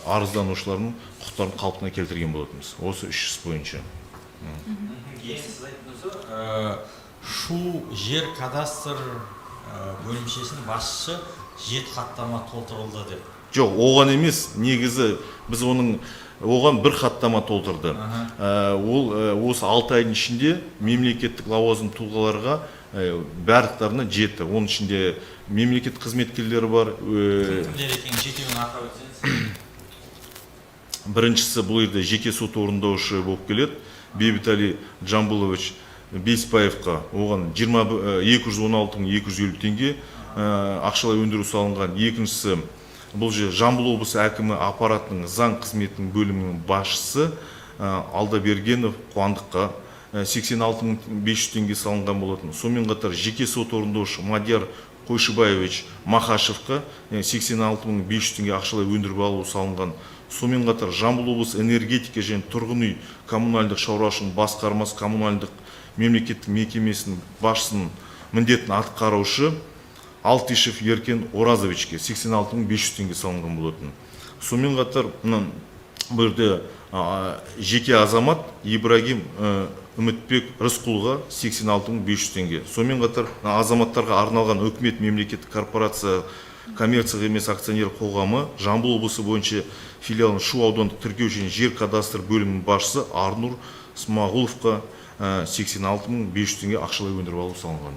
арызданушылардың құқықтарын қалпына келтірген болатынбыз осы 3 іс бойынша. Сіз айтыңыз, шу жер кадастр бөлімшесінің басшысы 7 хаттама толтырылды деп. Жоқ, оған емес, негізі біз оған бір хаттама толтырды. Ол осы 6 айдың ішінде мемлекеттік лауазым тұлғаларға барлықтарына жетті. Оның ішінде мемлекеттік қызметкерлері бар. Кімдер екен, жетеуін атап өтсеңіз? Біріншісі бұл жерде жеке сот орындаушы болып келеді. Бейбітәлі Жамбулович Беспаевқа оған 216.250 теңге ақшалай өндіру салынған. Екіншісі бұл же Жамбыл облысы әкімі аппаратының заң қызметінің бөлімінің басшысы Алдабергенов Қуандыққа 86.500 теңге салынған болатын. Сонымен қатар жеке сот орындаушы Мадияр Қойшыбаевич Махашевқа 86.500 теңге ақшалай өндіріп алу салынған. Сонымен қатар Жамбыл облысы энергетика және тұрғын үй коммунальдық шаруашылық басқармасы коммунальдық мемлекеттік мекемесінің басшысының міндетін атқарушы Алтишев Еркен Оразовичке 86.500 теңге салынған болатын. Сонымен қатар бұл жерде жеке азамат Ибрагим Үмітбек Рысқұлға 86.500 теңге. Сонымен қатар азаматтарға арналған үкімет мемлекеттік корпорация коммерциялық емес акционер қоғамы Жамбыл облысы бойынша филиалының Шу аудандық тіркеу және жер кадастр бөлімінің басшысы Арнұр Смағұловқа 86.500 теңге ақшалай өндіріп алу салынған.